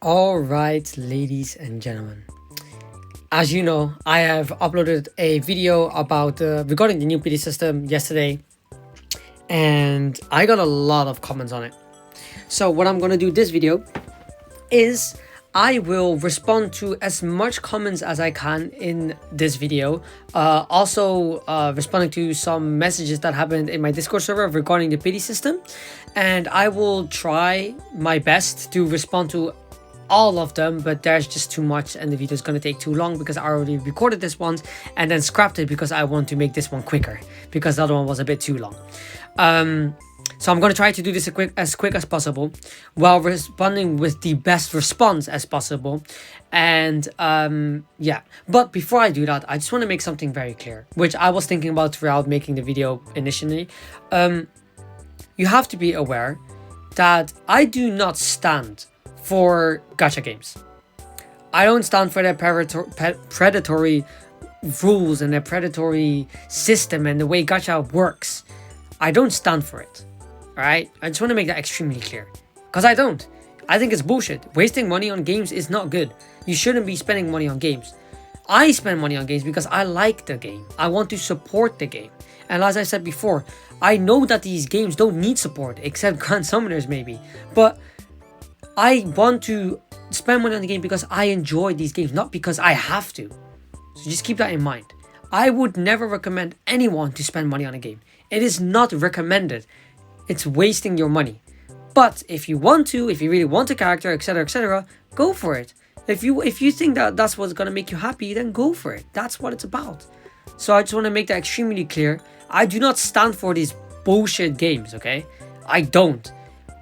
All right, ladies and gentlemen. As you know, I have uploaded a video about regarding the new PD system yesterday, and I got a lot of comments on it. So what I'm gonna do this video is I will respond to as much comments as I can in this video. Also responding to some messages that happened in my Discord server regarding the pity system, and I will try my best to respond to all of them, but there's just too much and the video is going to take too long because I already recorded this one and then scrapped it because I want to make this one quicker because the other one was a bit too long. So I'm going to try to do this as quick as possible while responding with the best response as possible. And yeah, but before I do that, I just want to make something very clear, which I was thinking about throughout making the video initially. You have to be aware that I do not stand for gacha games. I don't stand for their predatory rules and their predatory system and the way gacha works. I don't stand for it. Alright? I just want to make that extremely clear. Because I don't. I think it's bullshit. Wasting money on games is not good. You shouldn't be spending money on games. I spend money on games because I like the game. I want to support the game. And as I said before, I know that these games don't need support, except Grand Summoners maybe. But I want to spend money on the game because I enjoy these games, not because I have to. So just keep that in mind. I would never recommend anyone to spend money on a game. It is not recommended. It's wasting your money. But if you want to, if you really want a character, etc., go for it. If you think that that's what's going to make you happy, then go for it. That's what it's about. So I just want to make that extremely clear. I do not stand for these bullshit games, okay? I don't.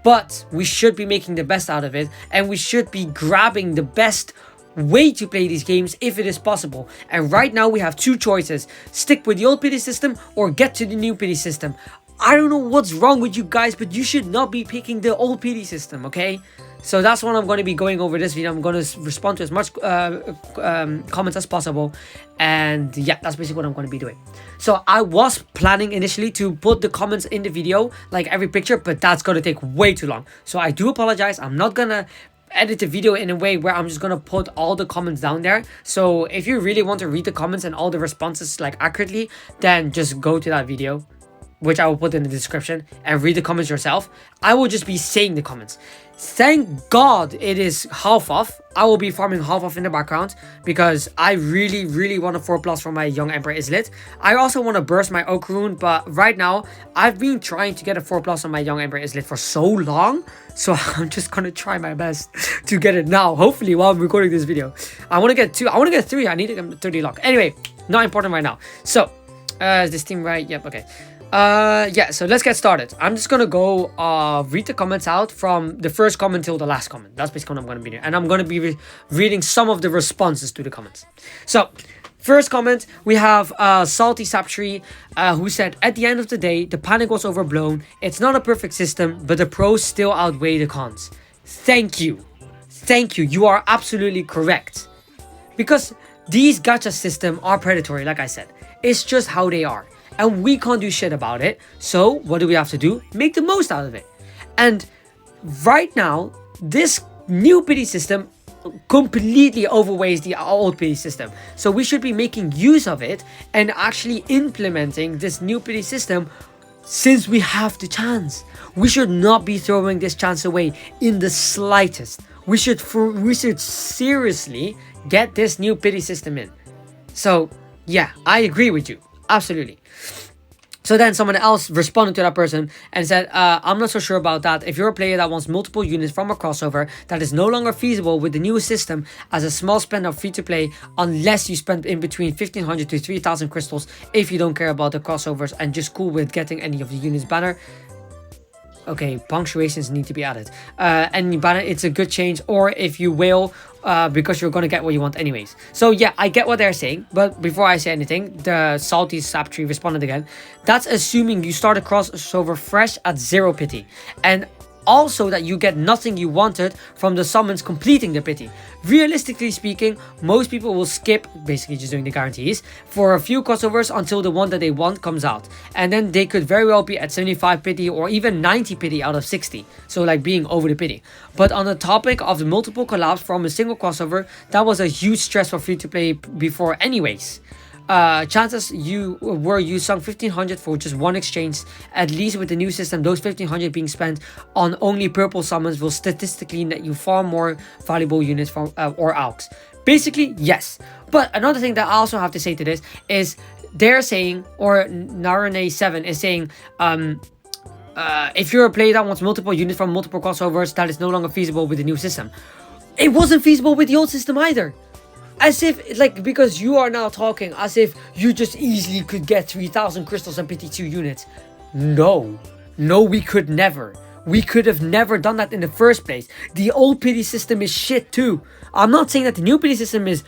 But we should be making the best out of it, and we should be grabbing the best way to play these games if it is possible. And right now we have two choices: stick with the old pity system or get to the new pity system. I don't know what's wrong with you guys, but you should not be picking the old pity system, okay? So that's what I'm going to be going over this video. I'm going to respond to as much comments as possible. And yeah, that's basically what I'm going to be doing. So I was planning initially to put the comments in the video, like every picture, but that's going to take way too long. So I do apologize. I'm not going to edit the video in a way where I'm just going to put all the comments down there. So if you really want to read the comments and all the responses like accurately, then just go to that video, which I will put in the description, and read the comments yourself. I will just be saying the comments. Thank God it is half off. I will be farming half off in the background because I really want a 4+ for my Young Emperor Islet. I also want to burst my Oak Rune, but right now I've been trying to get a 4+ on my Young Emperor Islet for so long. So I'm just going to try my best to get it now, hopefully while I'm recording this video. I want to get 2. I want to get 3. I need to get 30 lock. Anyway, not important right now. So, is this team right? Yep, okay. Yeah, so let's get started. I'm just gonna go read the comments out from the first comment till the last comment. That's basically what I'm gonna be doing, and I'm gonna be reading some of the responses to the comments. So first comment, we have Salty Saptree, who said, at the end of the day, the panic was overblown. It's not a perfect system, but the pros still outweigh the cons. Thank you. You are absolutely correct, because these gacha systems are predatory. Like I said, it's just how they are. And we can't do shit about it. So what do we have to do? Make the most out of it. And right now, this new pity system completely overweighs the old pity system. So we should be making use of it and actually implementing this new pity system since we have the chance. We should not be throwing this chance away in the slightest. We should seriously get this new pity system in. So yeah, I agree with you. Absolutely. So then someone else responded to that person and said, I'm not so sure about that. If you're a player that wants multiple units from a crossover, that is no longer feasible with the new system as a small spend of free-to-play, unless you spend in between 1,500 to 3,000 crystals if you don't care about the crossovers and just cool with getting any of the units banner. Okay, punctuations need to be added. And banner, it's a good change, or if you will, because you're gonna get what you want anyways. So yeah, I get what they're saying, but before I say anything, the Salty Saptree responded again. That's assuming you start a crossover fresh at 0 pity. And also that you get nothing you wanted from the summons completing the pity. Realistically speaking, most people will skip, basically just doing the guarantees, for a few crossovers until the one that they want comes out. And then they could very well be at 75 pity or even 90 pity out of 60. So like being over the pity. But on the topic of the multiple collabs from a single crossover, that was a huge stress for free to play before anyways. Chances you sunk 1500 for just one exchange. At least with the new system, those 1500 being spent on only purple summons will statistically net you far more valuable units from or alks. Basically, yes. But another thing that I also have to say to this is they're saying, or Narane7 is saying, if you're a player that wants multiple units from multiple crossovers, that is no longer feasible with the new system. It wasn't feasible with the old system either. As if, like, because you are now talking as if you just easily could get 3000 crystals and pity 2 units. No, we could never. We could have never done that in the first place. The old pity system is shit too. I'm not saying that the new pity system is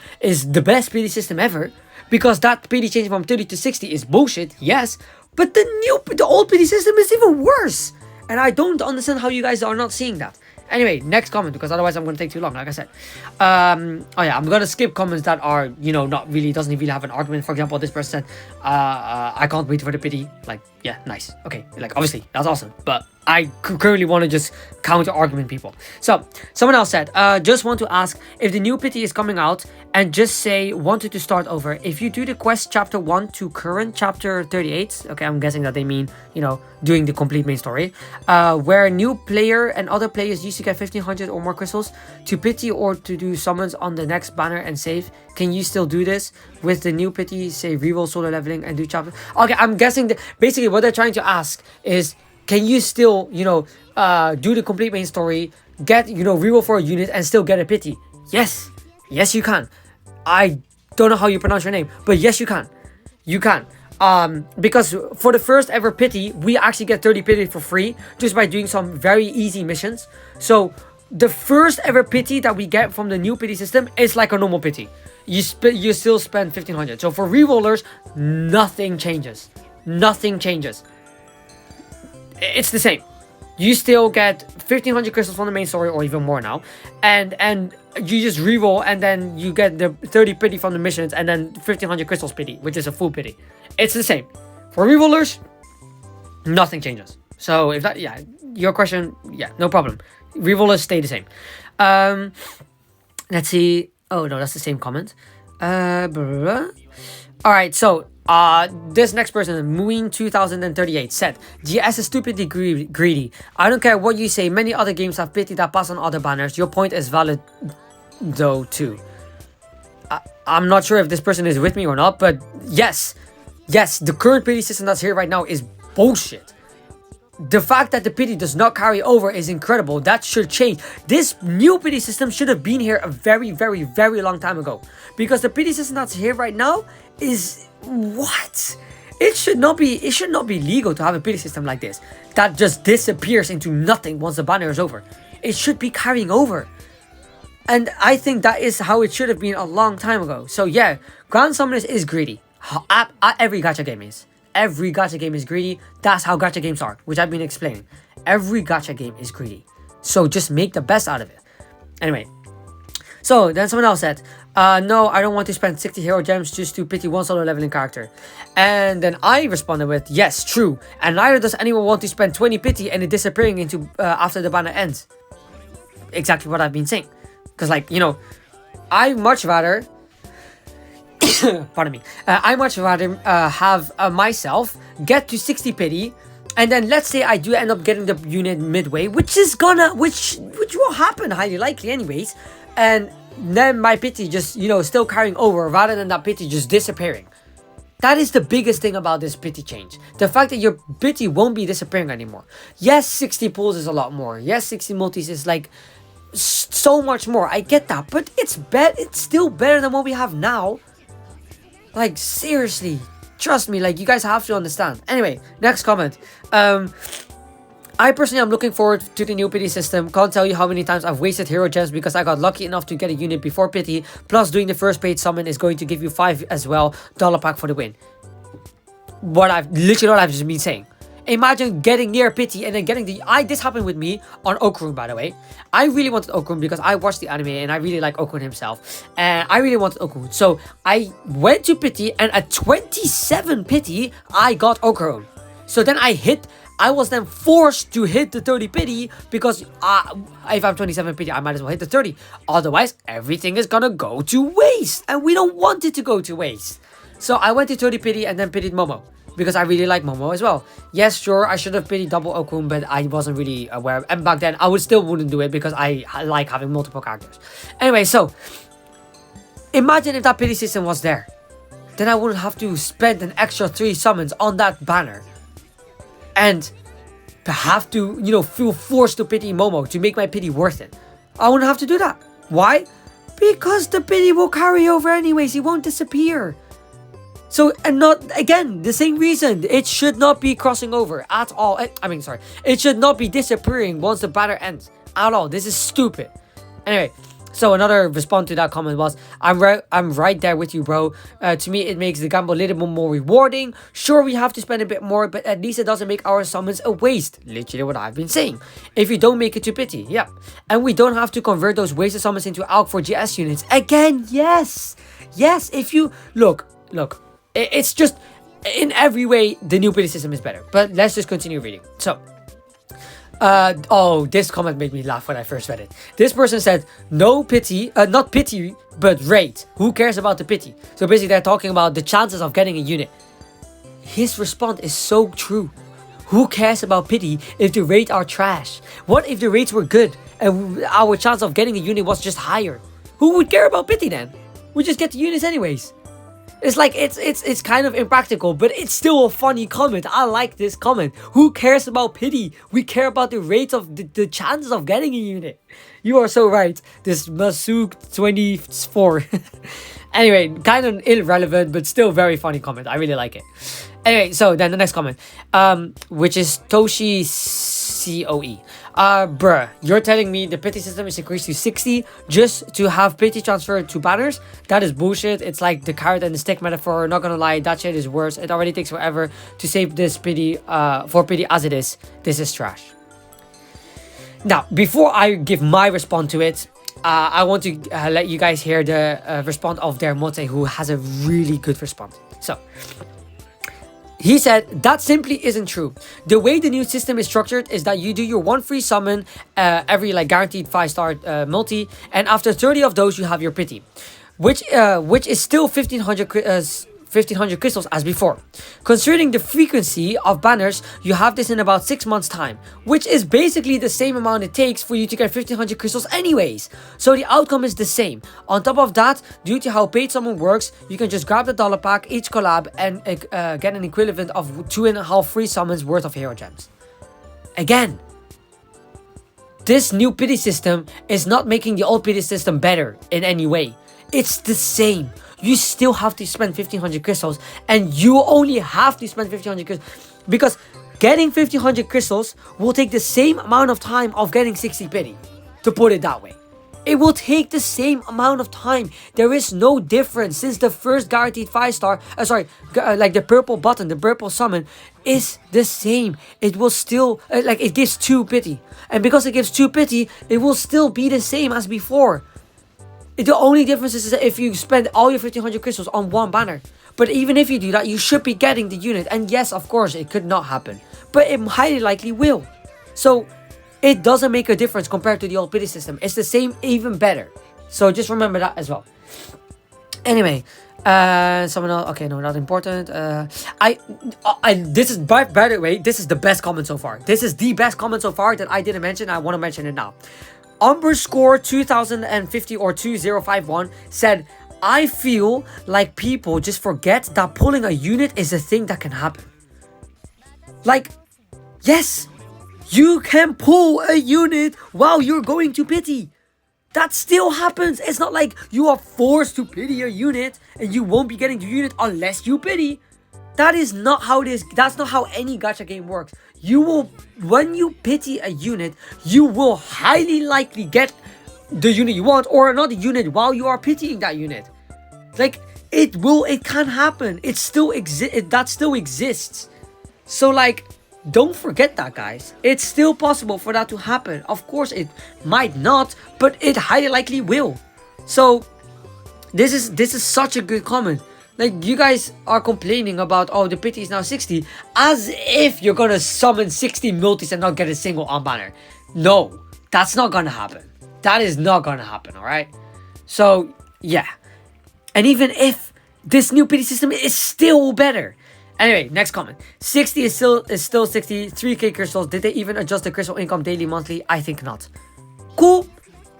the best pity system ever, because that pity change from 30 to 60 is bullshit, yes, but the old pity system is even worse. And I don't understand how you guys are not seeing that. Anyway, next comment, because otherwise I'm going to take too long, like I said. Oh yeah, I'm going to skip comments that are, not really, doesn't really have an argument. For example, this person said, I can't wait for the pity. Like, yeah, nice. Okay, like, obviously, that's awesome. But I currently want to just counter argument people. So, someone else said, just want to ask if the new pity is coming out and just say wanted to start over. If you do the quest chapter 1 to current chapter 38, okay, I'm guessing that they mean, doing the complete main story, where new player and other players used to get 1500 or more crystals to pity or to do summons on the next banner and save. Can you still do this with the new pity, say reroll solo leveling and do chapter? Okay, I'm guessing that basically what they're trying to ask is, can you still, do the complete main story, get, reroll for a unit and still get a pity? Yes. Yes, you can. I don't know how you pronounce your name, but yes, you can. You can. Because for the first ever pity, we actually get 30 pity for free just by doing some very easy missions. So the first ever pity that we get from the new pity system is like a normal pity. You still spend 1500. So for rerollers, nothing changes. Nothing changes. It's the same. You still get 1500 crystals from the main story or even more now, and you just reroll and then you get the 30 pity from the missions and then 1500 crystals pity, which is a full pity. It's the same. For rerollers, nothing changes. So if that, yeah, your question, yeah, no problem. Rerollers stay the same. Let's see. Oh no, that's the same comment. Blah, blah, blah. All right, so this next person, Muin 2038, said, GS is stupidly greedy. I don't care what you say, many other games have pity that pass on other banners. Your point is valid though too. I'm not sure if this person is with me or not, but yes, the current pity system that's here right now is bullshit. The fact that the pity does not carry over is incredible. That should change. This new pity system should have been here a very, very, very long time ago. Because the pity system that's here right now is... what? It should not be legal to have a pity system like this. That just disappears into nothing once the banner is over. It should be carrying over. And I think that is how it should have been a long time ago. So yeah, Grand Summoners is greedy. Every gacha game is. Every gacha game is greedy. That's how gacha games are, which I've been explaining. Every gacha game is greedy. So just make the best out of it. Anyway. So then someone else said, no, I don't want to spend 60 hero gems just to pity one solo leveling character. And then I responded with, yes, true. And neither does anyone want to spend 20 pity and it disappearing into after the banner ends. Exactly what I've been saying. Because I much rather... pardon me. I much rather have myself get to 60 pity, and then let's say I do end up getting the unit midway, which will happen highly likely anyways, and then my pity just still carrying over rather than that pity just disappearing. That is the biggest thing about this pity change. The fact that your pity won't be disappearing anymore. Yes, 60 pulls is a lot more. Yes, 60 multis is like so much more. I get that, but it's still better than what we have now. Like, seriously, trust me, like, you guys have to understand. Anyway, next comment. I personally am looking forward to the new pity system. Can't tell you how many times I've wasted hero gems because I got lucky enough to get a unit before pity. Plus, doing the first paid summon is going to give you 5 as well. Dollar pack for the win. Literally what I've just been saying. Imagine getting near pity and then getting this happened with me on Okurun, by the way. I really wanted Okurun because I watched the anime and I really like Okurun himself. And I really wanted Okurun. So I went to pity, and at 27 pity, I got Okurun. So then I was then forced to hit the 30 pity because if I'm 27 pity, I might as well hit the 30. Otherwise, everything is gonna go to waste. And we don't want it to go to waste. So I went to 30 pity and then pitied Momo, because I really like Momo as well. Yes, sure, I should have pitied double Okun, but I wasn't really aware. And back then, I wouldn't do it because I like having multiple characters. Anyway, so imagine if that pity system was there. Then I wouldn't have to spend an extra 3 summons on that banner. And have to, feel forced to pity Momo to make my pity worth it. I wouldn't have to do that. Why? Because the pity will carry over anyways. It won't disappear. So, and not, again, the same reason. It should not be crossing over at all. It should not be disappearing once the banner ends. At all. This is stupid. Anyway, so another response to that comment was, I'm right there with you, bro. To me, it makes the gamble a little bit more rewarding. Sure, we have to spend a bit more, but at least it doesn't make our summons a waste. Literally what I've been saying. If you don't make it to pity, yeah. And we don't have to convert those wasted summons into ALK for GS units. Again, yes. Yes, if you... Look. It's just, in every way, the new pity system is better. But let's just continue reading. So, this comment made me laugh when I first read it. This person said, no pity, not pity, but rate. Who cares about the pity? So basically, they're talking about the chances of getting a unit. His response is so true. Who cares about pity if the rates are trash? What if the rates were good and our chance of getting a unit was just higher? Who would care about pity then? We just get the units anyways. It's like, it's kind of impractical, but it's still a funny comment. I like this comment. Who cares about pity? We care about the rates of the chances of getting a unit. You are so right. This Masuk 24. Anyway, kind of irrelevant, but still very funny comment. I really like it. Anyway, so then the next comment, which is Toshi COE. Bruh, you're telling me the pity system is increased to 60 just to have pity transferred to banners? That is bullshit. It's like the carrot and the stick metaphor. Not gonna lie, that shit is worse. It already takes forever to save this pity, for pity as it is. This is trash. Now, before I give my response to it, I want to let you guys hear the response of their Mote, who has a really good response. So, he said, that simply isn't true. The way the new system is structured is that you do your 1 free summon every guaranteed 5-star multi, and after 30 of those you have your pity, which is still 1500 crystals as before. Considering the frequency of banners, you have this in about 6 months time, which is basically the same amount it takes for you to get 1500 crystals anyways. So the outcome is the same. On top of that, due to how paid summon works, you can just grab the dollar pack each collab and get an equivalent of 2.5 free summons worth of hero gems. Again, this new pity system is not making the old pity system better in any way. It's the same. You still have to spend 1500 crystals, and you only have to spend 1500 crystals because getting 1500 crystals will take the same amount of time of getting 60 pity, to put it that way. It will take the same amount of time. There is no difference since the first guaranteed 5-star, like the purple button, the purple summon is the same. It will still, it gives 2 pity. And because it gives 2 pity, it will still be the same as before. The only difference is that if you spend all your 1500 crystals on one banner. But even if you do that, you should be getting the unit. And yes, of course, it could not happen. But it highly likely will. So, it doesn't make a difference compared to the old pity system. It's the same, even better. So, just remember that as well. Anyway, someone else, okay, no, not important. This is, by the way, this is the best comment so far. This is the best comment so far that I didn't mention. I want to mention it now. Umberscore 2050 or 2051 said, I feel like people just forget that pulling a unit is a thing that can happen. Yes, you can pull a unit while you're going to pity. That still happens. It's not like you are forced to pity a unit and you won't be getting the unit unless you pity. That is not how it is. That's not how any gacha game works. You will, when you pity a unit, you will highly likely get the unit you want or another unit while you are pitying that unit. It can happen. It still exists. That still exists. So Don't forget that, guys. It's still possible for that to happen. Of course, it might not, but it highly likely will. So this is such a good comment. Like, you guys are complaining about, oh, the pity is now 60, as if you're gonna summon 60 multis and not get a single unbanner. No, that's not gonna happen. That is not gonna happen, alright? So, yeah. And even if this new pity system is still better. Anyway, next comment. 60 is still 60. 3k crystals. Did they even adjust the crystal income daily, monthly? I think not. Cool.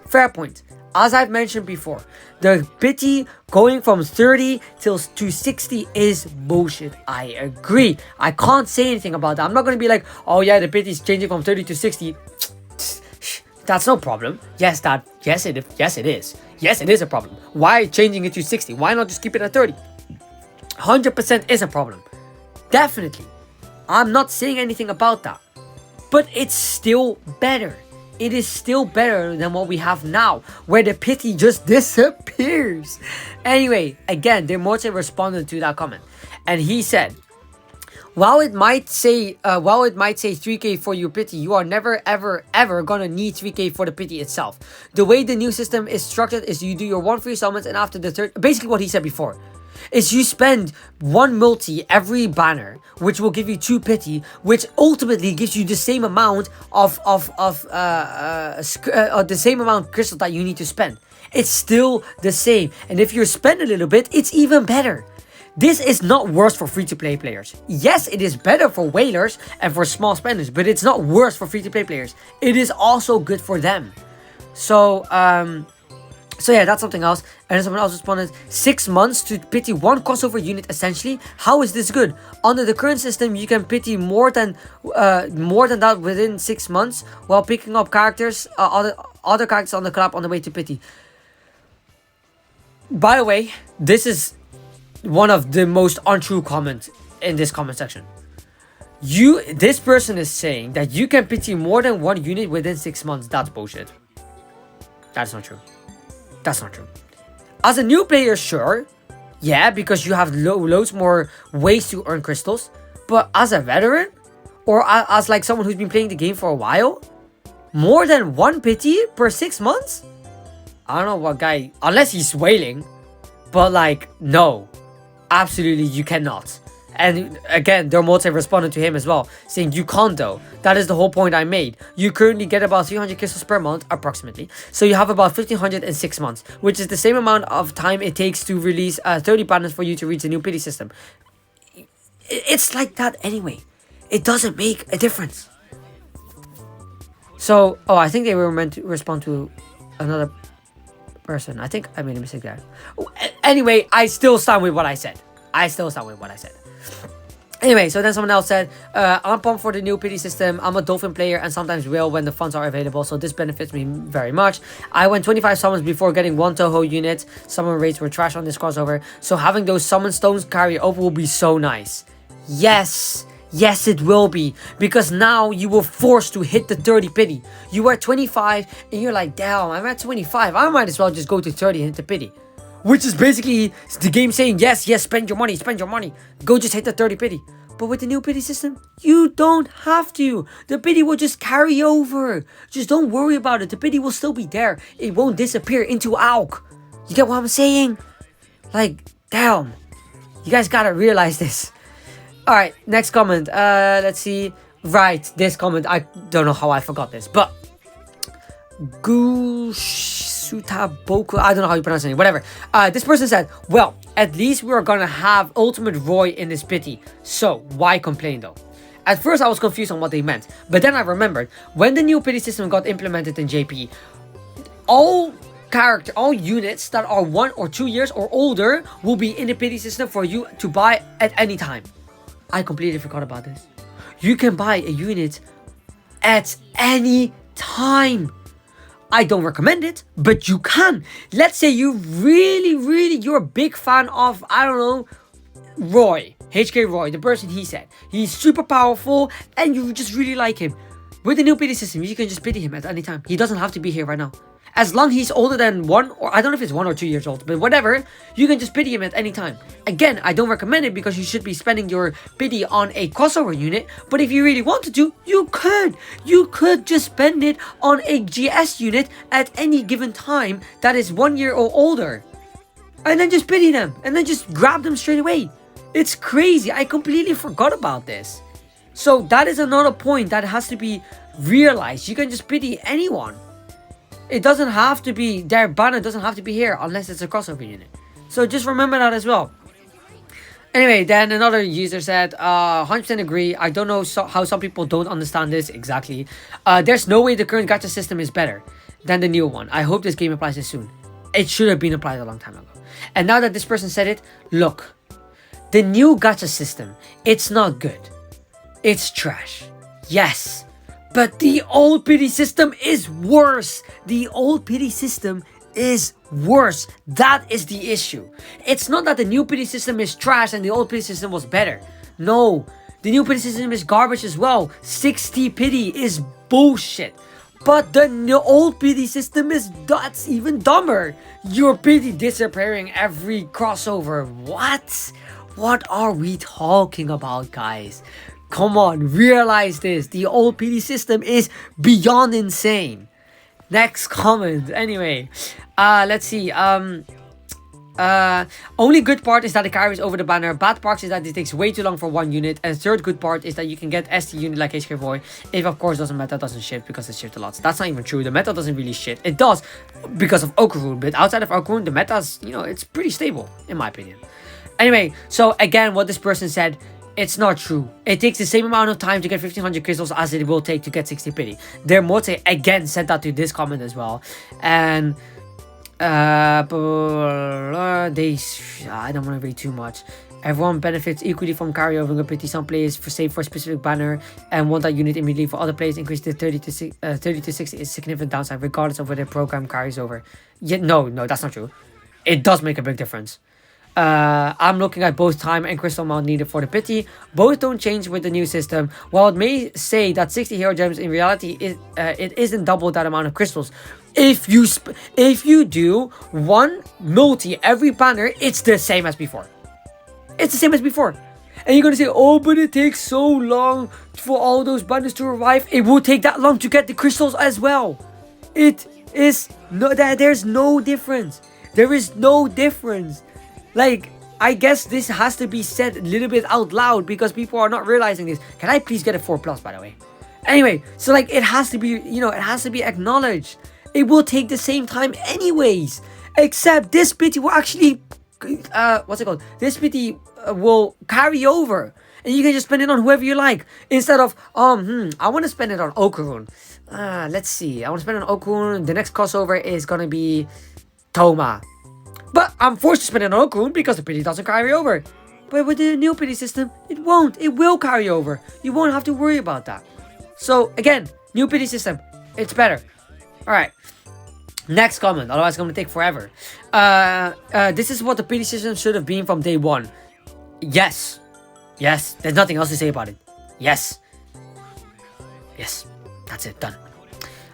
Fair point. As I've mentioned before, the pity going from 30 to 60 is bullshit. I agree. I can't say anything about that. I'm not going to be like, oh yeah, the pity is changing from 30 to 60. That's no problem. Yes, it is. Yes, it is a problem. Why changing it to 60? Why not just keep it at 30? 100% is a problem. Definitely. I'm not saying anything about that. But it's still better. It is still better than what we have now, where the pity just disappears. Anyway, again, Demote responded to that comment. And he said, while it might say 3k for your pity, you are never ever gonna need 3k for the pity itself. The way the new system is structured is you do your 1 free summons, and after the third, basically what he said before, is you spend 1 multi every banner, which will give you 2 pity, which ultimately gives you the same amount of the same amount of crystal that you need to spend. It's still the same, and if you spend a little bit, it's even better. This is not worse for free-to-play players. Yes, it is better for whalers and for small spenders, but it's not worse for free-to-play players. It is also good for them. So yeah, that's something else. And then someone else responded, 6 months to pity 1 crossover unit essentially. How is this good? Under the current system, you can pity more than that within 6 months while picking up characters, other characters on the club on the way to pity. By the way, this is one of the most untrue comments in this comment section. This person is saying that you can pity more than 1 unit within 6 months. That's bullshit. That's not true. That's not true. As a new player, sure. Yeah, because you have loads more ways to earn crystals. But as a veteran, or as like someone who's been playing the game for a while, more than 1 pity per 6 months? I don't know what guy, unless he's whaling. But like, no. Absolutely, you cannot. And again, Dermote responded to him as well, saying you can't though. That is the whole point I made. You currently get about 300 crystals per month, approximately. So you have about 1500 in 6 months, which is the same amount of time it takes to release 30 banners for you to reach the new pity system. It's like that anyway. It doesn't make a difference. So, I think they were meant to respond to another person. I think I made a mistake there. Anyway, I still stand with what I said. Anyway, so then someone else said, I'm pumped for the new pity system. I'm a dolphin player and sometimes will when the funds are available, so this benefits me very much. I went 25 summons before getting 1 Toho unit. Summon rates were trash on this crossover, so having those summon stones carry over will be so nice. Yes, it will be, because now you were forced to hit the 30 pity. You were at 25 and you're like, damn, I'm at 25. I might as well just go to 30 and hit the pity. Which is basically the game saying, yes, spend your money. Go just hit the 30 pity. But with the new pity system, you don't have to. The pity will just carry over. Just don't worry about it. The pity will still be there. It won't disappear into AUK. You get what I'm saying? Like, damn. You guys gotta realize this. Alright, next comment. Let's see. Right, this comment. I don't know how I forgot this. But Gusutaboku, I don't know how you pronounce it, whatever. This person said, well, at least we're gonna have Ultimate Roy in this pity, so why complain though? At first I was confused on what they meant, but then I remembered, when the new pity system got implemented in JP, all units that are 1 or 2 years or older will be in the pity system for you to buy at any time. I completely forgot about this. You can buy a unit at any time. I don't recommend it, but you can. Let's say you're a big fan of, I don't know, Roy, HK Roy, the person he said. He's super powerful and you just really like him. With the new pity system, you can just pity him at any time. He doesn't have to be here right now. As long as he's older than 1, or I don't know if it's 1 or 2 years old, but whatever, you can just pity him at any time. Again, I don't recommend it because you should be spending your pity on a crossover unit, but if you really wanted to, you could. You could just spend it on a GS unit at any given time that is 1 year or older. And then just pity them, and then just grab them straight away. It's crazy. I completely forgot about this. So that is another point that has to be realized. You can just pity anyone. It doesn't have to be, their banner doesn't have to be here unless it's a crossover unit. So just remember that as well. Anyway, then another user said, 100% agree. I don't know how some people don't understand this exactly. There's no way the current gacha system is better than the new one. I hope this game applies this soon. It should have been applied a long time ago. And now that this person said it, look. The new gacha system, it's not good. It's trash. Yes. But the old pity system is worse. The old pity system is worse. That is the issue. It's not that the new pity system is trash and the old pity system was better. No. The new pity system is garbage as well. 60 pity is bullshit. But the old pity system that's even dumber. Your pity disappearing every crossover. What? What are we talking about, guys? Come on, realize this. The old PD system is beyond insane. Next comment. Anyway, let's see. Only good part is that it carries over the banner. Bad part is that it takes way too long for one unit. And third good part is that you can get ST unit like HK Void. If of course meta doesn't shift because it shifts a lot. That's not even true. The meta doesn't really shift. It does because of Okarun. But outside of Okarun, the meta's, it's pretty stable in my opinion. Anyway, so again, what this person said, it's not true. It takes the same amount of time to get 1500 crystals as it will take to get 60 pity. Their mote again said that to this comment as well. And I don't want to read too much. Everyone benefits equally from carryover a pity. Some players save for a specific banner and want that unit immediately. For other players, increase the 30 to 60 is significant downside regardless of whether the program carries over. Yeah, no, that's not true. It does make a big difference. I'm looking at both time and crystal amount needed for the pity. Both don't change with the new system. While it may say that 60 hero gems, in reality it isn't double that amount of crystals. If you do one multi every banner, it's the same as before. It's the same as before. And you're gonna say, oh, but it takes so long for all those banners to arrive. It will take that long to get the crystals as well. There's no difference. There is no difference. Like, I guess this has to be said a little bit out loud because people are not realizing this. Can I please get a 4+, by the way? Anyway, so like, it has to be, it has to be acknowledged. It will take the same time anyways. Except this pity will actually, This pity will carry over. And you can just spend it on whoever you like. Instead of, I want to spend it on Okarun. Let's see. I want to spend it on Okarun. The next crossover is going to be Toma. But I'm forced to spend it on Okarun because the pity doesn't carry over. But with the new pity system, it won't. It will carry over. You won't have to worry about that. So, again, new pity system. It's better. Alright. Next comment. Otherwise, it's going to take forever. This is what the pity system should have been from day one. Yes. Yes. There's nothing else to say about it. Yes. Yes. That's it. Done.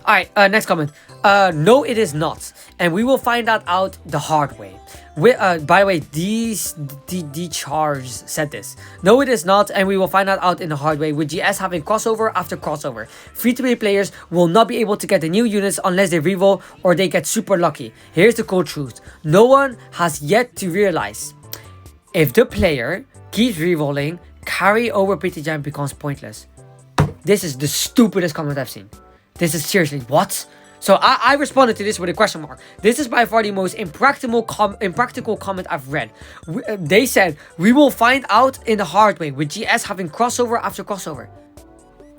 Alright, next comment. No, it is not. And we will find that out the hard way. By the way, the charge said this. No, it is not, and we will find that out in the hard way. With GS having crossover after crossover, free-to-play players will not be able to get the new units unless they reroll or they get super lucky. Here's the cold truth. No one has yet to realize if the player keeps rerolling, carry over pity gem becomes pointless. This is the stupidest comment I've seen. This is seriously, what? So I responded to this with a question mark. This is by far the most impractical comment I've read. They said, we will find out in the hard way with GS having crossover after crossover.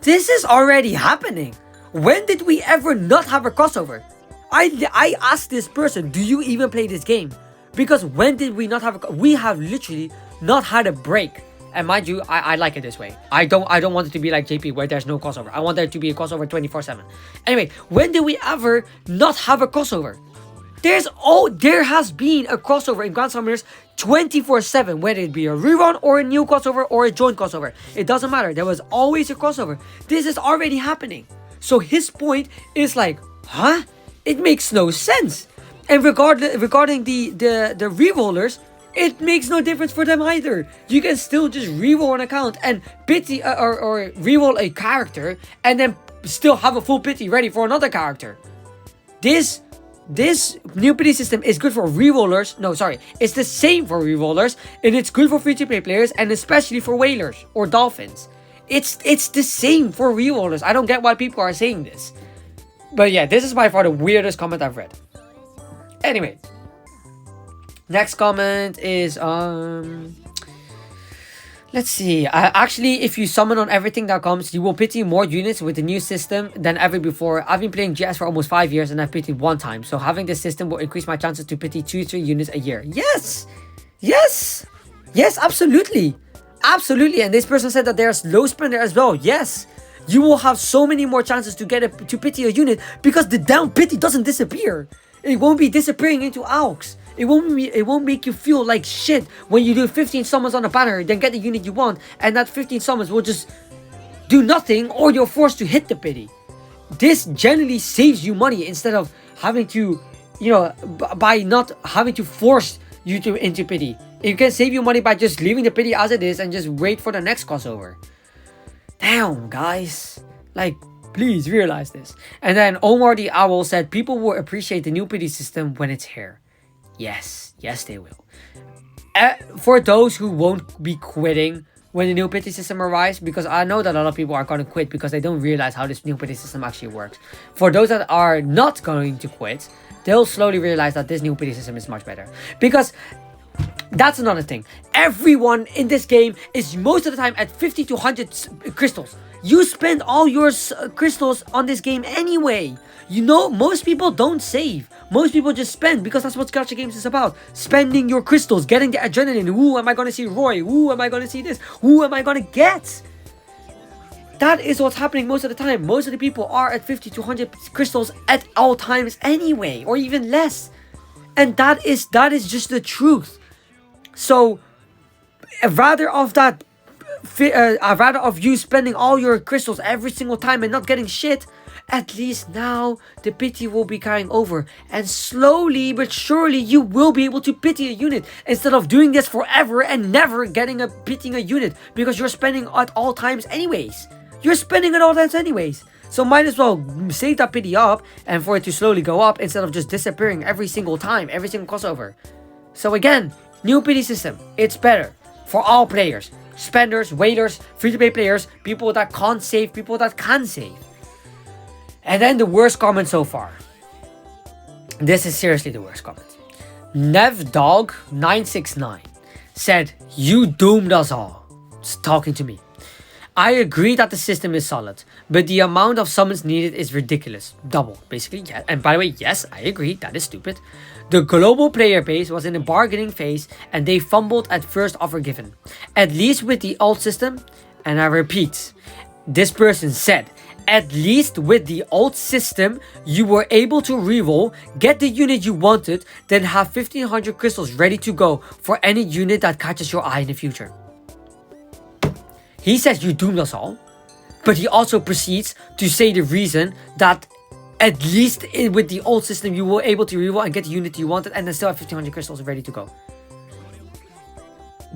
This is already happening. When did we ever not have a crossover? I asked this person, do you even play this game? Because when did we not have we have literally not had a break. And mind you, I like it this way. I don't want it to be like JP where there's no crossover. I want there to be a crossover 24/7. Anyway, when did we ever not have a crossover? There has been a crossover in Grand Summoners 24/7, whether it be a rerun or a new crossover or a joint crossover. It doesn't matter. There was always a crossover. This is already happening. So his point is like, huh? It makes no sense. And regarding the rerollers, it makes no difference for them either. You can still just reroll an account and pity or reroll a character and then still have a full pity ready for another character. This new pity system is good for rerollers. No, sorry, it's the same for rerollers, and it's good for free-to-play players, and especially for whalers or dolphins. It's the same for rerollers. I don't get why people are saying this. But yeah, this is by far the weirdest comment I've read. Anyway, next comment is let's see. Actually, if you summon on everything that comes, you will pity more units with the new system than ever before. I've been playing GS for almost 5 years and I've pitied 1 time. So having this system will increase my chances to pity 2-3 units a year. Yes! Yes! Yes, absolutely! Absolutely. And this person said that there's low spender as well. Yes! You will have so many more chances to get to pity a unit because the down pity doesn't disappear. It won't be disappearing into AUX. It won't make you feel like shit when you do 15 summons on a banner, then get the unit you want, and that 15 summons will just do nothing, or you're forced to hit the pity. This generally saves you money instead of having to, by not having to force you into pity. It can save you money by just leaving the pity as it is and just wait for the next crossover. Damn, guys. Like, please realize this. And then Omar the Owl said, people will appreciate the new pity system when it's here. Yes, they will. For those who won't be quitting when the new pity system arrives, because I know that a lot of people are going to quit because they don't realize how this new pity system actually works. For those that are not going to quit, they'll slowly realize that this new pity system is much better. Because that's another thing. Everyone in this game is most of the time at 50 to 100 crystals. You spend all your crystals on this game anyway. Most people don't save. Most people just spend because that's what gacha games is about. Spending your crystals, getting the adrenaline. Ooh, am I going to see Roy? Ooh, am I going to see this? Ooh, am I going to get? That is what's happening most of the time. Most of the people are at 50 to 100 crystals at all times anyway, or even less. And that is just the truth. So, rather of you spending all your crystals every single time and not getting shit, at least now the pity will be carrying over, and slowly but surely you will be able to pity a unit instead of doing this forever and never pitying a unit because you're spending at all times anyways. So might as well save that pity up and for it to slowly go up instead of just disappearing every single time, every single crossover. So again, new pity system, it's better for all players. Spenders, waiters, free-to-play players, people that can't save, people that can save. And then the worst comment so far. This is seriously the worst comment. NevDog969 said, you doomed us all. It's talking to me. I agree that the system is solid, but the amount of summons needed is ridiculous. Double, basically. Yeah. And by the way, yes, I agree. That is stupid. The global player base was in a bargaining phase and they fumbled at first offer given. At least with the old system, and I repeat, this person said, at least with the old system, you were able to reroll, get the unit you wanted, then have 1500 crystals ready to go for any unit that catches your eye in the future. He says you doomed us all, but he also proceeds to say the reason that at least with the old system you were able to reroll and get the unit you wanted and then still have 1500 crystals ready to go.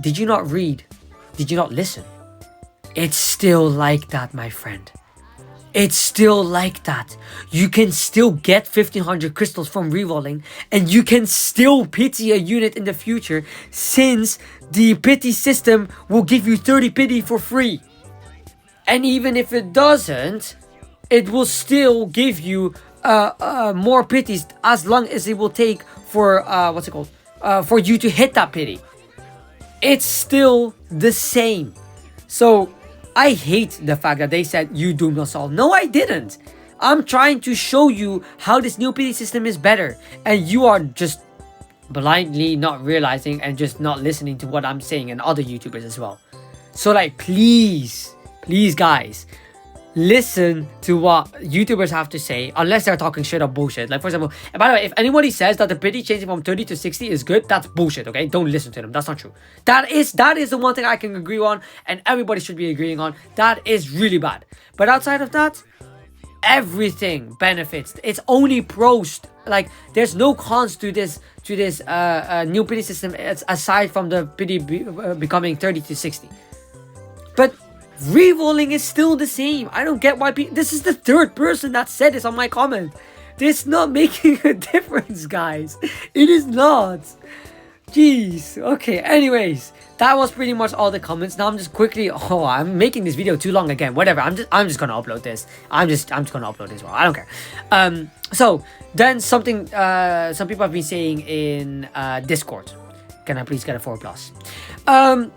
Did you not read? Did you not listen? It's still like that, my friend. It's still like that. You can still get 1500 crystals from rerolling and you can still pity a unit in the future since the pity system will give you 30 pity for free. And even if it doesn't, it will still give you more pities as long as it will take for, for you to hit that pity. It's still the same. So, I hate the fact that they said you doomed us all. No, I didn't. I'm trying to show you how this new pity system is better. And you are just blindly not realizing and just not listening to what I'm saying and other YouTubers as well. So like, please guys, listen to what YouTubers have to say unless they're talking straight up bullshit. Like for example, and by the way, if anybody says that the pity changing from 30 to 60 is good, that's bullshit, okay? Don't listen to them. That's not true. That is the one thing I can agree on and everybody should be agreeing on. That is really bad. But outside of that, everything benefits. It's only pros. Like, there's no cons to this new pity system aside from the pity becoming 30 to 60. But rerolling is still the same. I don't get why this is the third person that said this on my comment. It's not making a difference, guys. It is not. Jeez. Okay, anyways, that was pretty much all the comments. Now I'm just quickly, I'm making this video too long again. Whatever, I'm just gonna upload this. I'm just gonna upload this. Well, I don't care. So then something some people have been saying in Discord. Can I please get a 4+?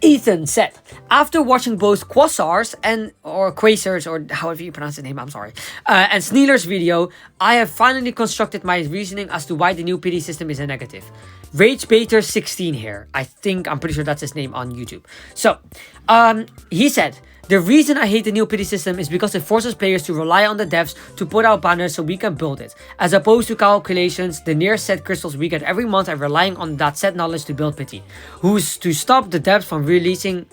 Ethan said, after watching both Quasar's or Quasar's, or however you pronounce the name, I'm sorry, and Snealer's video, I have finally constructed my reasoning as to why the new pity system is a negative. RageBaiter16 here. I'm pretty sure that's his name on YouTube. So, he said, the reason I hate the new pity system is because it forces players to rely on the devs to put out banners so we can build it, as opposed to calculations, the near set crystals we get every month, and relying on that set knowledge to build pity. Who's to stop the devs from releasing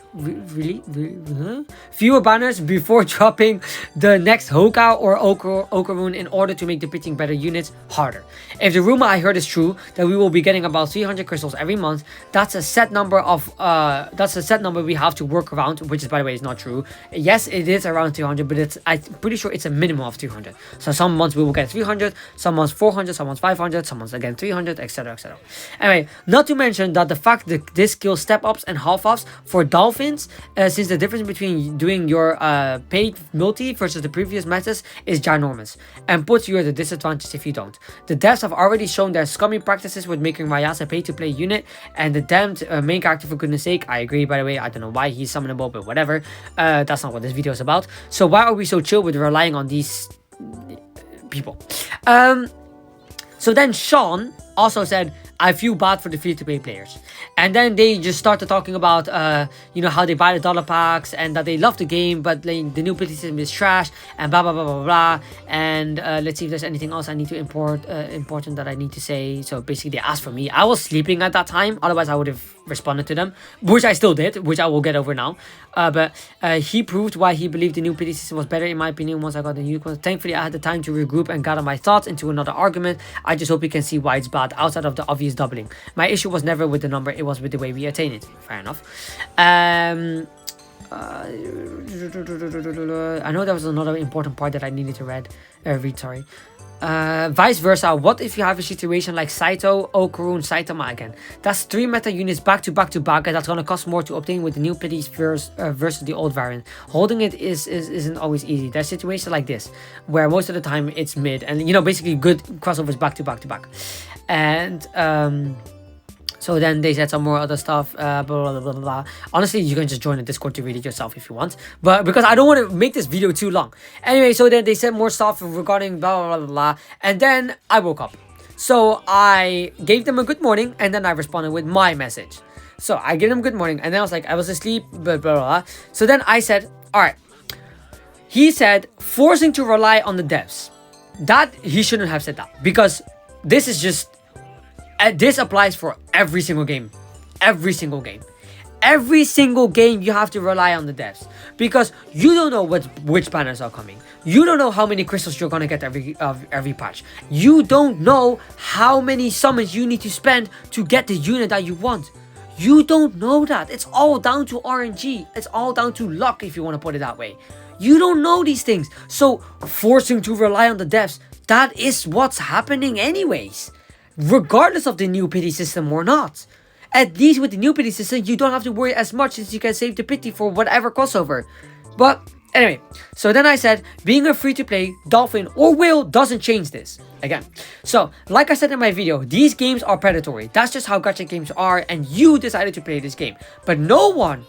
fewer banners before dropping the next Hoka or Okarun in order to make the pitting better units harder. If the rumor I heard is true, that we will be getting about 300 crystals every month, that's a set number we have to work around, which is, by the way, is not true. Yes, it is around 300, but I'm pretty sure it's a minimum of 300. So some months we will get 300, some months 400, some months 500, some months again 300, etc, etc. Anyway, not to mention that the fact that this skill step-ups and half-offs for dolphins, since the difference between doing your paid multi versus the previous methods is ginormous, and puts you at a disadvantage if you don't. The devs have already shown their scummy practices with making Mayas a pay-to-play unit, and the damned main character, for goodness sake. I agree, by the way. I don't know why he's summonable, but whatever. That's not what this video is about. So why are we so chill with relying on these people? So then Sean also said, I feel bad for the free-to-play players. And then they just started talking about, how they buy the dollar packs and that they love the game, but the new pity system is trash and blah, blah, blah, blah, blah. And let's see if there's anything else I need to important that I need to say. So basically they asked for me. I was sleeping at that time. Otherwise I would have responded to them, which I still did, which I will get over now. But he proved why he believed the new pity system was better, in my opinion, once I got the new one. Thankfully, I had the time to regroup and gather my thoughts into another argument. I just hope you can see why it's bad outside of the obvious doubling. My issue was never with the number, it was with the way we attain it. Fair enough. I know there was another important part that I needed to read, sorry. Vice versa, what if you have a situation like Saito, Okarun, Saitama again? That's 3 meta units back to back to back, and that's gonna cost more to obtain with the new pities versus the old variant. Holding it isn't always easy. There's situations like this, where most of the time it's mid, and basically good crossovers back to back to back. And so then they said some more other stuff, blah, blah, blah, blah. Honestly, you can just join the Discord to read it yourself if you want. But because I don't want to make this video too long. Anyway, so then they said more stuff regarding blah, blah, blah, blah. And then I woke up. So I gave them a good morning, and then I responded with my message. So I gave them good morning, and then I was like, I was asleep, blah, blah, blah. So then I said, all right. He said, forcing to rely on the devs. That, he shouldn't have said that. Because this is just... this applies for every single game. Every single game. Every single game you have to rely on the devs. Because you don't know which banners are coming. You don't know how many crystals you're gonna get every patch. You don't know how many summons you need to spend to get the unit that you want. You don't know that. It's all down to RNG. It's all down to luck, if you want to put it that way. You don't know these things. So forcing to rely on the devs, that is what's happening anyways. Regardless of the new pity system or not. At least with the new pity system, you don't have to worry as much, since you can save the pity for whatever crossover. But anyway, so then I said, being a free-to-play, dolphin, or whale doesn't change this. Again. So, like I said in my video, these games are predatory. That's just how gacha games are, and you decided to play this game. But no one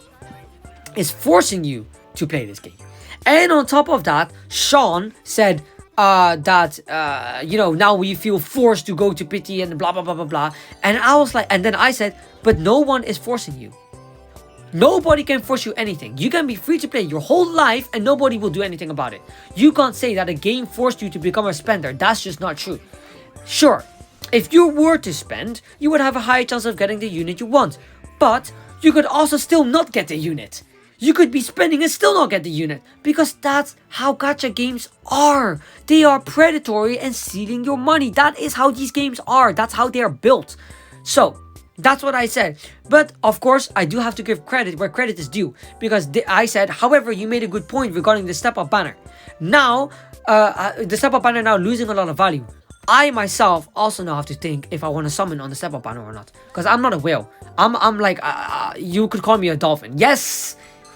is forcing you to play this game. And on top of that, Sean said... now we feel forced to go to pity and blah blah blah blah blah. And I was like, and then I said, but no one is forcing you. Nobody can force you anything. You can be free to play your whole life and nobody will do anything about it. You can't say that a game forced you to become a spender. That's just not true. Sure, if you were to spend, you would have a high chance of getting the unit you want, but you could also still not get the unit. You could be spending and still not get the unit, because that's how gacha games are. They are predatory and stealing your money. That is how these games are. That's how they are built. So that's what I said. But of course, I do have to give credit where credit is due, because I said, however, you made a good point regarding the step up banner. Now, the step up banner now losing a lot of value. I myself also now have to think if I want to summon on the step up banner or not, because I'm not a whale. I'm like, you could call me a dolphin.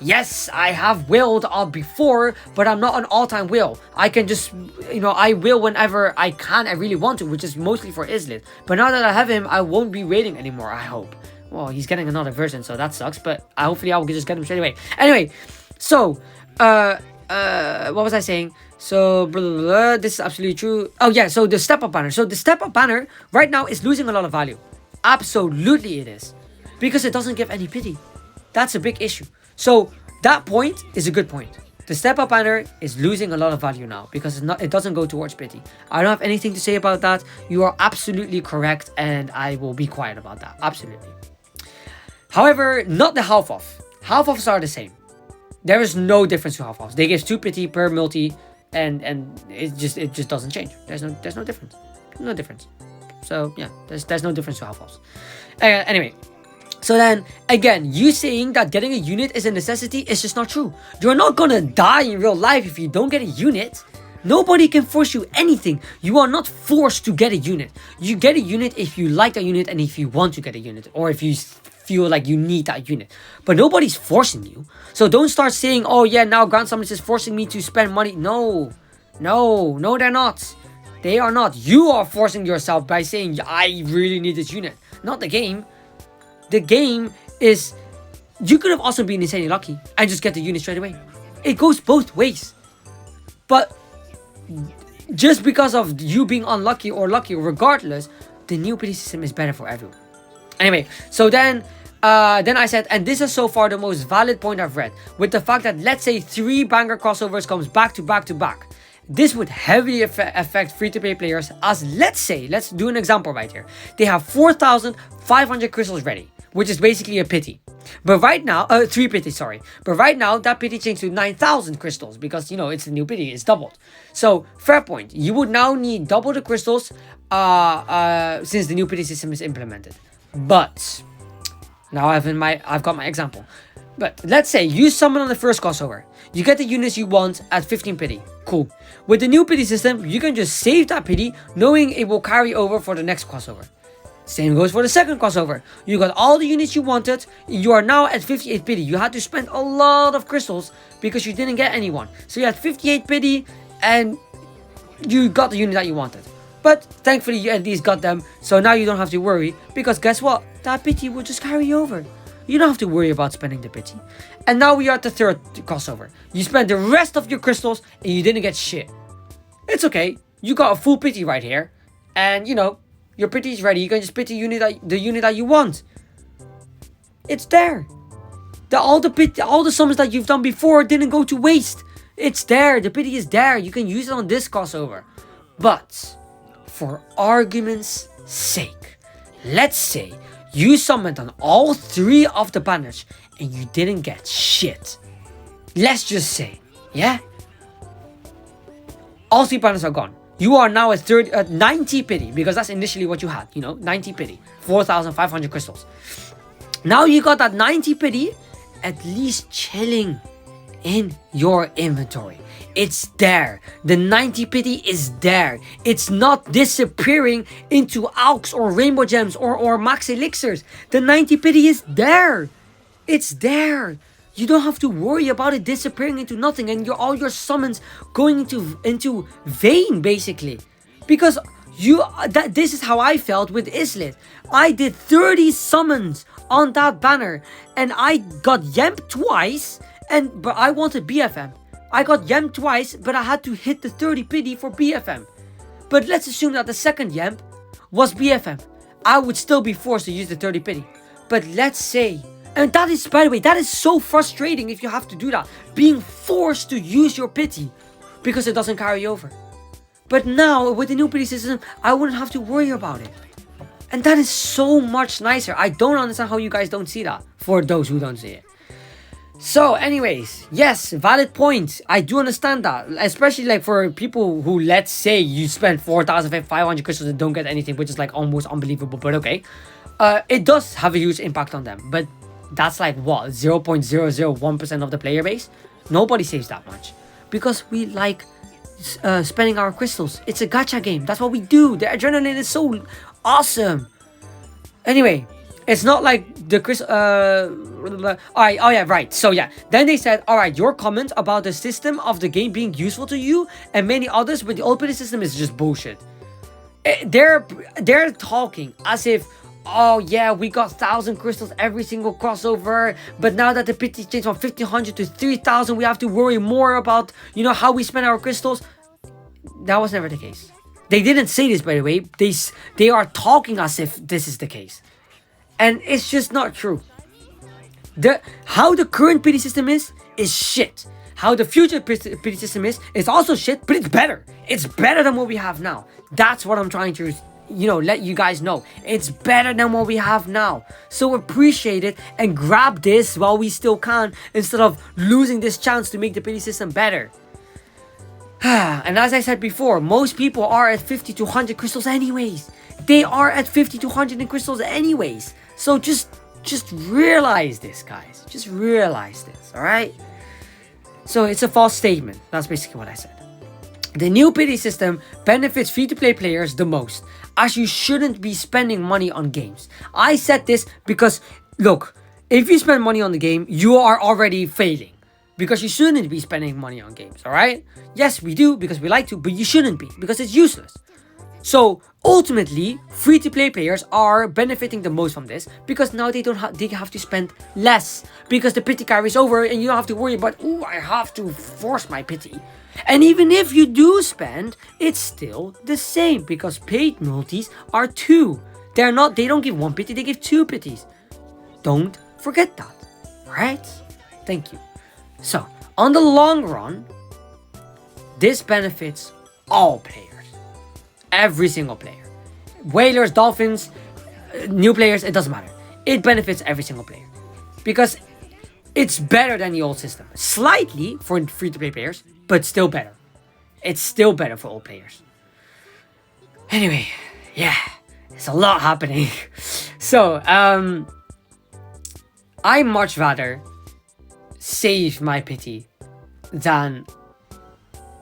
Yes, I have whaled before, but I'm not an all-time whale. I can just, I whale whenever I can, I really want to, which is mostly for Islet. But now that I have him, I won't be waiting anymore, I hope. Well, he's getting another version, so that sucks, but hopefully I will just get him straight away. Anyway, so, what was I saying? So, blah, blah, blah, this is absolutely true. Oh yeah, so the step-up banner. So the step-up banner right now is losing a lot of value. Absolutely it is. Because it doesn't give any pity. That's a big issue. So that point is a good point. The step-up banner is losing a lot of value now because it doesn't go towards pity. I don't have anything to say about that. You are absolutely correct, and I will be quiet about that. Absolutely. However, not the half-off. Half-offs are the same. There is no difference to half-offs. They give 2 pity per multi, and it just doesn't change. There's no difference. No difference. So yeah, there's no difference to half-offs. Anyway. So then, again, you saying that getting a unit is a necessity is just not true. You're not gonna die in real life if you don't get a unit. Nobody can force you anything. You are not forced to get a unit. You get a unit if you like that unit and if you want to get a unit, or if you feel like you need that unit. But nobody's forcing you. So don't start saying, oh yeah, now Grand Summons is forcing me to spend money. No, they're not. They are not. You are forcing yourself by saying, I really need this unit. Not the game. The game is, you could have also been insanely lucky and just get the unit straight away. It goes both ways. But just because of you being unlucky or lucky, regardless, the new pity system is better for everyone. Anyway, so then I said, and this is so far the most valid point I've read, with the fact that let's say 3 banger crossovers comes back to back to back. This would heavily affect free-to-play players, as let's do an example right here. They have 4,500 crystals ready, which is basically a pity. But right now, 3 pity, sorry. But right now, that pity changed to 9,000 crystals because, it's a new pity, it's doubled. So, fair point. You would now need double the crystals since the new pity system is implemented. But, now I've got my example. But let's say you summon on the first crossover. You get the units you want at 15 pity. Cool. With the new pity system, you can just save that pity, knowing it will carry over for the next crossover. Same goes for the second crossover. You got all the units you wanted. You are now at 58 pity. You had to spend a lot of crystals because you didn't get anyone. So you had 58 pity and you got the unit that you wanted. But thankfully you at least got them. So now you don't have to worry, because guess what? That pity will just carry over. You don't have to worry about spending the pity. And now we are at the third crossover. You spent the rest of your crystals and you didn't get shit. It's okay. You got a full pity right here. And your pity is ready. You can just pity the unit that you want. It's there. All the summons that you've done before didn't go to waste. It's there. The pity is there. You can use it on this crossover. But for argument's sake, let's say you summoned on all 3 of the banners and you didn't get shit. Let's just say, yeah? All 3 banners are gone. You are now at 90 pity, because that's initially what you had, 90 pity. 4,500 crystals. Now you got that 90 pity at least chilling in your inventory. It's there. The 90 pity is there. It's not disappearing into alks or rainbow gems or max elixirs. The 90 pity is there. It's there. You don't have to worry about it disappearing into nothing and all your summons going into vain, basically. Because this is how I felt with Islet. I did 30 summons on that banner and I got yamped twice, but I wanted BFM. I got yamped twice, but I had to hit the 30 pity for BFM. But let's assume that the second yamp was BFM. I would still be forced to use the 30 pity. But let's say, and that is, by the way, that is so frustrating if you have to do that. Being forced to use your pity because it doesn't carry over. But now, with the new pity system, I wouldn't have to worry about it. And that is so much nicer. I don't understand how you guys don't see that, for those who don't see it. So anyways, yes, valid point. I do understand that, especially like for people who, let's say you spend 4,500 crystals and don't get anything, which is like almost unbelievable, but okay. It does have a huge impact on them, but that's like what, 0.001% of the player base? Nobody saves that much because we like spending our crystals. It's a gacha game. That's what we do. The adrenaline is so awesome. Anyway, it's not like the alright, oh yeah, right. So yeah, then they said, alright, your comment about the system of the game being useful to you and many others with the old pity system is just bullshit. They're talking as if, oh yeah, we got 1,000 crystals every single crossover, but now that the pity changed from 1,500 to 3,000, we have to worry more about, you know, how we spend our crystals. That was never the case. They didn't say this, by the way. They are talking as if this is the case, and it's just not true. How the current pity system is shit. How the future pity system is also shit, but it's better. It's better than what we have now. That's what I'm trying to, you know, let you guys know. It's better than what we have now. So appreciate it and grab this while we still can, instead of losing this chance to make the pity system better. And as I said before, most people are at 50 to 100 crystals anyways. They are at 50 to 100 in crystals anyways. So just realize this, guys. Just realize this, alright? So it's a false statement. That's basically what I said. The new pity system benefits free-to-play players the most, as you shouldn't be spending money on games. I said this because, look, if you spend money on the game, you are already failing. Because you shouldn't be spending money on games, alright? Yes, we do because we like to, but you shouldn't be because it's useless. So ultimately, free-to-play players are benefiting the most from this because now they have to spend less because the pity carries over and you don't have to worry about, oh, I have to force my pity. And even if you do spend, it's still the same because paid multis are 2. They don't give 1 pity, they give 2 pities. Don't forget that, right? Thank you. So, on the long run, this benefits all players. Every single player. Whalers, dolphins, new players, it doesn't matter. It benefits every single player. Because it's better than the old system. Slightly for free-to-play players, but still better. It's still better for all players. Anyway, yeah, there's a lot happening. So, I much rather save my pity than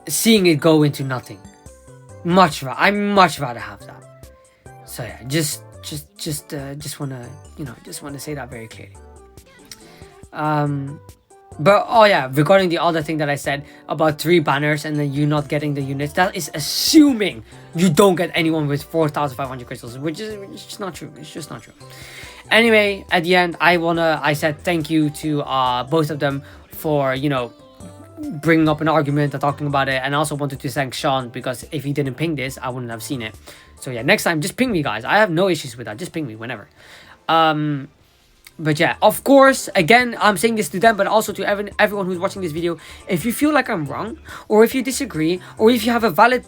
seeing it go into nothing. I much rather have that. So yeah, just wanna say that very clearly. But oh yeah, regarding the other thing that I said about 3 banners and then you not getting the units, that is assuming you don't get anyone with 4,500 crystals, which is just not true. It's just not true. Anyway, at the end, I said thank you to both of them for, you know, bringing up an argument and talking about it, and I also wanted to thank Sean because if he didn't ping this, I wouldn't have seen it. So yeah, next time just ping me, guys. I have no issues with that. Just ping me whenever. But yeah, of course, again, I'm saying this to them, but also to everyone who's watching this video. If you feel like I'm wrong, or if you disagree, or if you have a valid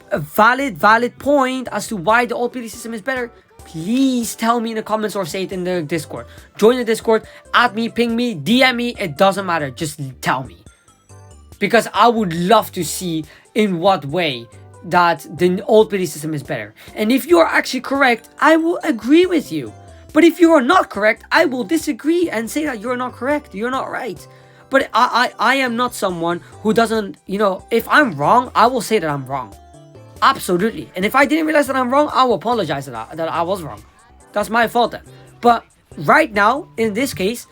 point as to why the old pity system is better, please tell me in the comments or say it in the Discord. Join the Discord, add me, ping me, DM me, it doesn't matter. Just tell me. Because I would love to see in what way that the old pity system is better. And if you are actually correct, I will agree with you. But if you are not correct, I will disagree and say that you're not correct, you're not right. But I am not someone who doesn't, you know, if I'm wrong, I will say that I'm wrong. Absolutely. And if I didn't realize that I'm wrong, I will apologize that I was wrong. That's my fault then. But right now, in this case,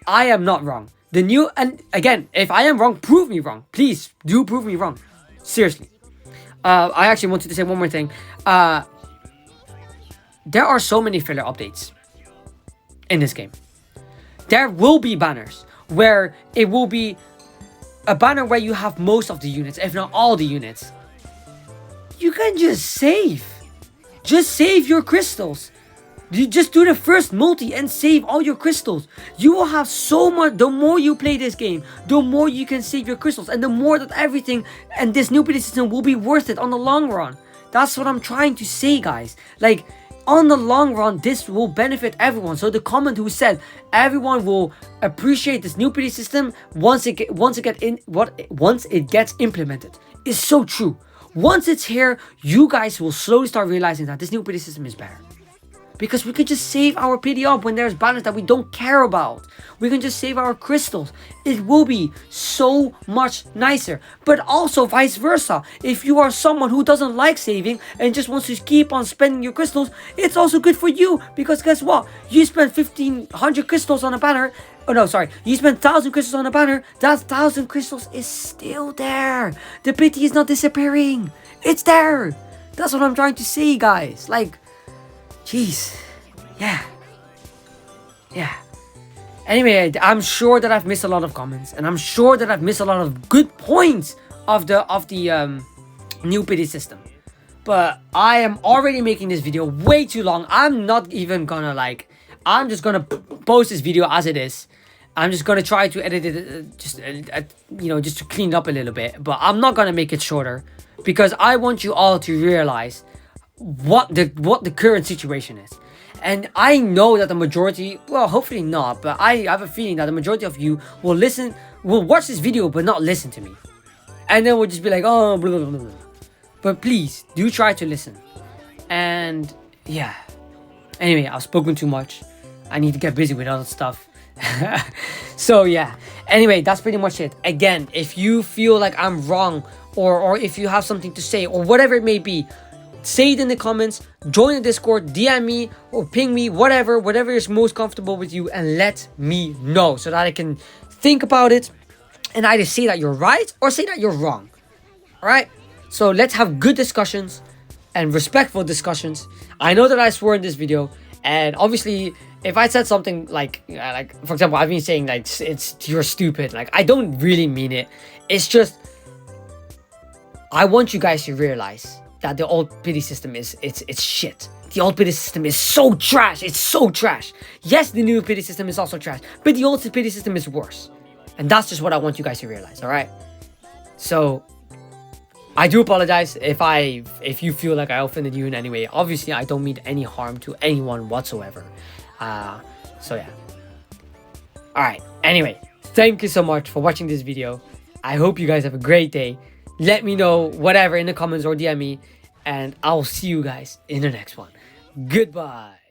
I am not wrong. And again, if I am wrong, prove me wrong. Please, do prove me wrong. Seriously. I actually wanted to say one more thing. There are so many filler updates in this game. There will be banners where it will be a banner where you have most of the units, if not all the units. You can just save. Just save your crystals. You just do the first multi and save all your crystals. You will have so much. The more you play this game, the more you can save your crystals, and the more that everything and this new pity system will be worth it on the long run. That's what I'm trying to say, guys. Like, on the long run, this will benefit everyone. So the comment who said everyone will appreciate this new pity system once it gets implemented is so true. Once it's here, you guys will slowly start realizing that this new pity system is better. Because we can just save our pity up when there's balance that we don't care about. We can just save our crystals. It will be so much nicer. But also vice versa. If you are someone who doesn't like saving and just wants to keep on spending your crystals, it's also good for you. Because guess what? You spend 1,500 crystals on a banner. Oh no, sorry. You spend 1,000 crystals on a banner. That 1,000 crystals is still there. The pity is not disappearing. It's there. That's what I'm trying to say, guys. Like, jeez. Yeah. Anyway, I'm sure that I've missed a lot of comments, and I'm sure that I've missed a lot of good points of the new pity system. But I am already making this video way too long. I'm not even gonna I'm just gonna post this video as it is. I'm just gonna try to edit it, just to clean it up a little bit. But I'm not gonna make it shorter because I want you all to realize what the current situation is. And I know that the majority, well, hopefully not, but I have a feeling that the majority of you will watch this video but not listen to me, and then we'll just be like, oh, blah, blah, blah, blah. But please do try to listen. And yeah, anyway, I've spoken too much. I need to get busy with other stuff. So yeah, anyway, that's pretty much it. Again, if you feel like I'm wrong, or if you have something to say, or whatever it may be, say it in the comments, join the Discord, DM me or ping me, whatever is most comfortable with you, and let me know so that I can think about it and either say that you're right or say that you're wrong. Alright? So let's have good discussions and respectful discussions. I know that I swore in this video, and obviously if I said something like for example, I've been saying like you're stupid, like I don't really mean it. It's just I want you guys to realize that the old pity system is it's shit. The old pity system is so trash. It's so trash. Yes, the new pity system is also trash, but the old pity system is worse. And that's just what I want you guys to realize, all right? So I do apologize if you feel like I offended you in any way. Obviously, I don't mean any harm to anyone whatsoever. So yeah. All right. Anyway, thank you so much for watching this video. I hope you guys have a great day. Let me know whatever in the comments or DM me, and I'll see you guys in the next one. Goodbye.